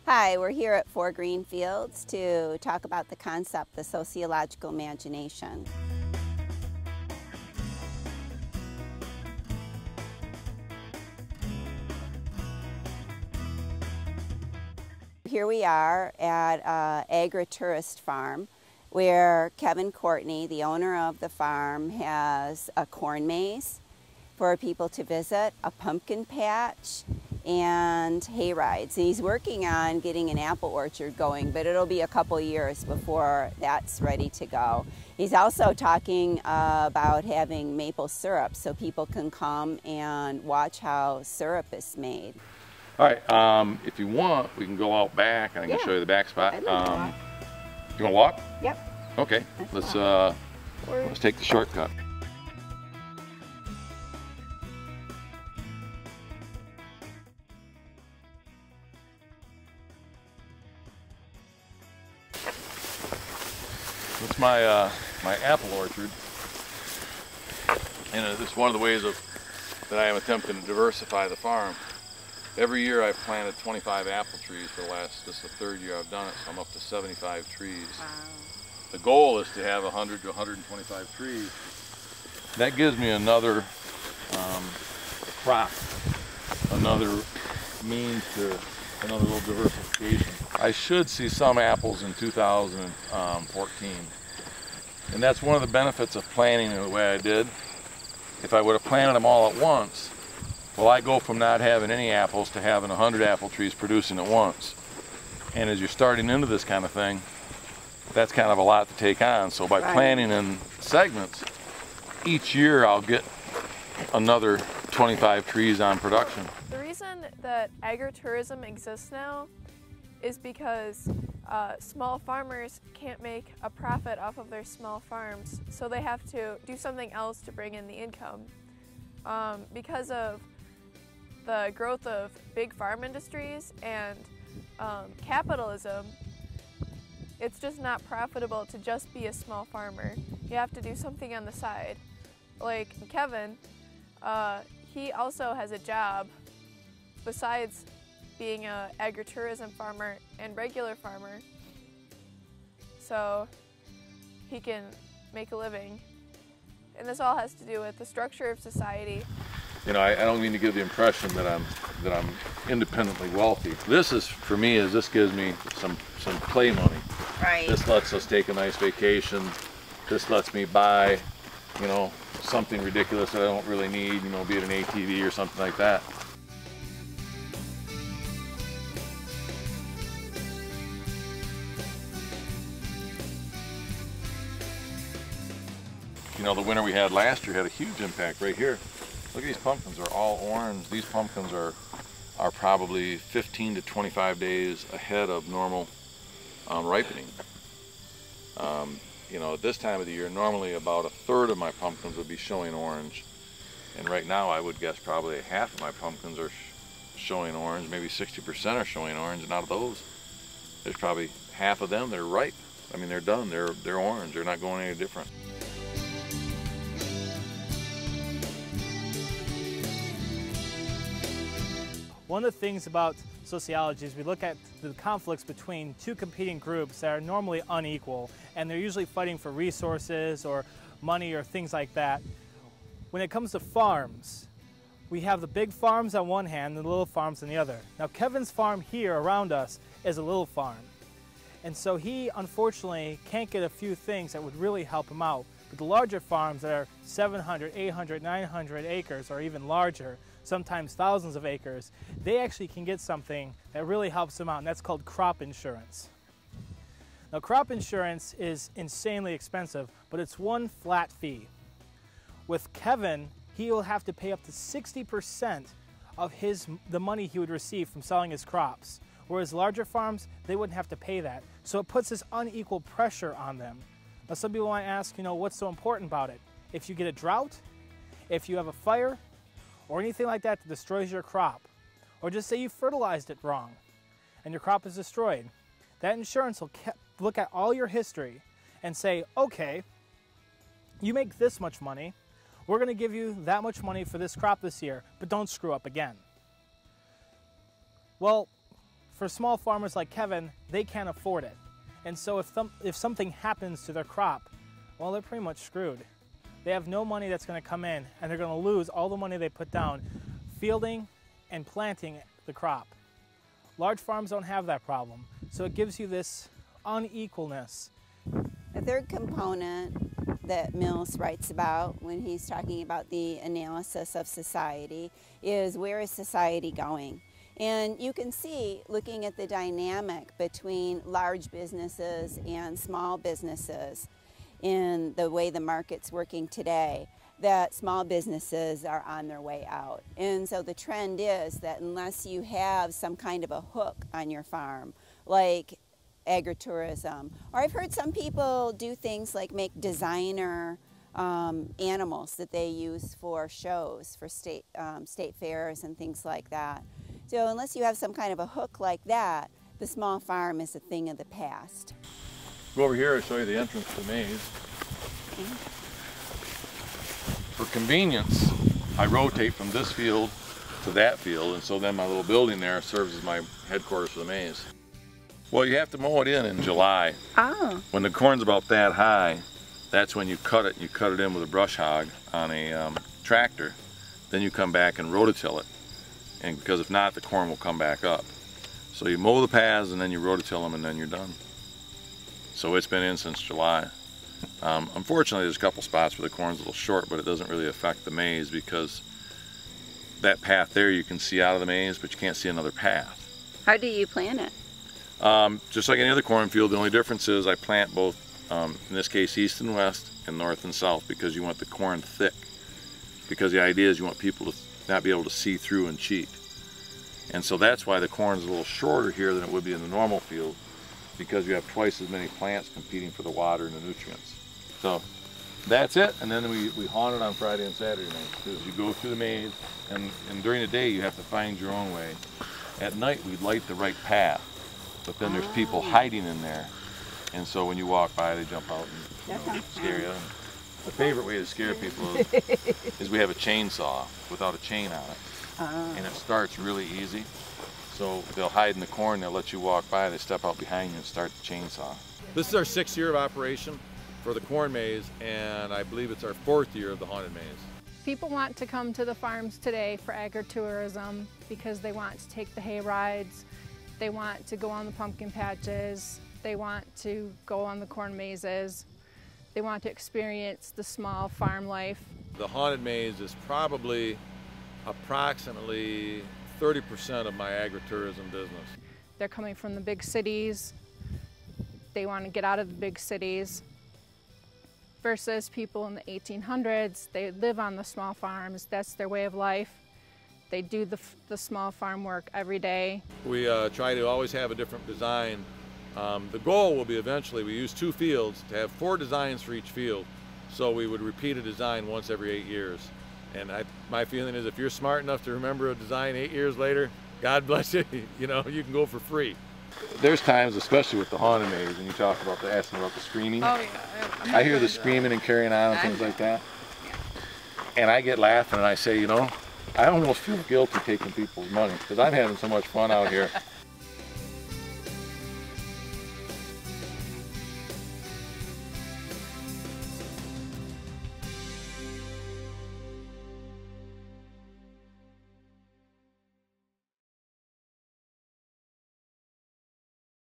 Hi, we're here at 4 Greenfields to talk about the concept, the sociological imagination. Here we are at Agritourism farm where Kevin Courtney, the owner of the farm, has a corn maze for people to visit, a pumpkin patch, and hay rides. And he's working on getting an apple orchard going, but it'll be a couple years before that's ready to go. He's also talking about having maple syrup so people can come and watch how syrup is made. All right, if you want, we can go out back and I can show you the back spot. You want to walk? Yep. Okay, let's take the shortcut. It's my my apple orchard, and it's one of the ways that I am attempting to diversify the farm. Every year I've planted 25 apple trees for the last, this is the third year I've done it, so I'm up to 75 trees. Wow. The goal is to have 100 to 125 trees. That gives me another crop, another means to, another little diversification. I should see some apples in 2014. And that's one of the benefits of planting the way I did. If I would have planted them all at once, well, I go from not having any apples to having 100 apple trees producing at once. And as you're starting into this kind of thing, that's kind of a lot to take on. So by planting in segments, each year I'll get another 25 trees on production. The reason that agritourism exists now is because small farmers can't make a profit off of their small farms, so they have to do something else to bring in the income. Because of the growth of big farm industries and capitalism, it's just not profitable to just be a small farmer. You have to do something on the side. Like Kevin, he also has a job besides being an agritourism farmer and regular farmer, so he can make a living. And this all has to do with the structure of society. You know, I don't mean to give the impression that I'm independently wealthy. This is, for me, this gives me some play money. Right. This lets us take a nice vacation. This lets me buy, you know, something ridiculous that I don't really need, you know, be it an ATV or something like that. You know, the winter we had last year had a huge impact right here. Look at these pumpkins, are all orange. These pumpkins are probably 15 to 25 days ahead of normal ripening. You know, at this time of the year, normally about a third of my pumpkins would be showing orange. And right now I would guess probably half of my pumpkins are showing orange, maybe 60% are showing orange, and out of those, there's probably half of them that are ripe. I mean, they're done, they're orange, they're not going any different. One of the things about sociology is we look at the conflicts between two competing groups that are normally unequal, and they're usually fighting for resources or money or things like that. When it comes to farms, we have the big farms on one hand and the little farms on the other. Now, Kevin's farm here around us is a little farm, and so he unfortunately can't get a few things that would really help him out. But the larger farms that are 700, 800, 900 acres or even larger, sometimes thousands of acres, they actually can get something that really helps them out, and that's called crop insurance. Now, crop insurance is insanely expensive, but it's one flat fee. With Kevin, he will have to pay up to 60% of the money he would receive from selling his crops, whereas larger farms, they wouldn't have to pay that. So it puts this unequal pressure on them. Now, some people might ask, you know, what's so important about it? If you get a drought, if you have a fire, or anything like that that destroys your crop, or just say you fertilized it wrong and your crop is destroyed, that insurance will look at all your history and say, okay, you make this much money, we're going to give you that much money for this crop this year, but don't screw up again. Well, for small farmers like Kevin, they can't afford it. And so if something happens to their crop, well, they're pretty much screwed. They have no money that's going to come in, and they're going to lose all the money they put down fielding and planting the crop. Large farms don't have that problem, so it gives you this unequalness. The third component that Mills writes about when he's talking about the analysis of society is, where is society going? And you can see, looking at the dynamic between large businesses and small businesses in the way the market's working today, that small businesses are on their way out. And so the trend is that unless you have some kind of a hook on your farm, like agritourism, or I've heard some people do things like make designer animals that they use for shows, for state fairs and things like that. So unless you have some kind of a hook like that, the small farm is a thing of the past. Go over here, I'll show you the entrance to the maze. Okay. For convenience, I rotate from this field to that field, and so then my little building there serves as my headquarters for the maze. Well, you have to mow it in July. Oh. When the corn's about that high, that's when you cut it. You cut it in with a brush hog on a tractor. Then you come back and rototill it. And because if not, the corn will come back up. So you mow the paths and then you rototill them and then you're done. So it's been in since July. Unfortunately, there's a couple spots where the corn's a little short, but it doesn't really affect the maze because that path there you can see out of the maze, but you can't see another path. How do you plant it? Just like any other cornfield, the only difference is I plant both, in this case, east and west and north and south, because you want the corn thick. Because the idea is you want people to not be able to see through and cheat. And so that's why the corn's a little shorter here than it would be in the normal field, because you have twice as many plants competing for the water and the nutrients. So that's it, and then we haunt it on Friday and Saturday nights, because you go through the maze, and during the day you have to find your own way. At night we light the right path, but then there's people hiding in there, and so when you walk by they jump out and scare you. The favorite way to scare people is we have a chainsaw without a chain on it, and it starts really easy. So they'll hide in the corn, they'll let you walk by, they step out behind you and start the chainsaw. This is our 6th year of operation for the corn maze, and I believe it's our 4th year of the haunted maze. People want to come to the farms today for agritourism because they want to take the hay rides, they want to go on the pumpkin patches, they want to go on the corn mazes, they want to experience the small farm life. The haunted maze is probably approximately 30% of my agritourism business. They're coming from the big cities, they want to get out of the big cities, versus people in the 1800s, they live on the small farms, that's their way of life. They do the small farm work every day. We try to always have a different design. The goal will be eventually, we use 2 fields to have 4 designs for each field. So we would repeat a design once every 8 years. And my feeling is if you're smart enough to remember a design 8 years later, God bless you, you know, you can go for free. There's times, especially with the haunted maze, when you talk about asking about the screaming. Oh yeah. I hear the screaming and carrying on and things like that. And I get laughing and I say, you know, I almost feel guilty taking people's money because I'm having so much fun out here.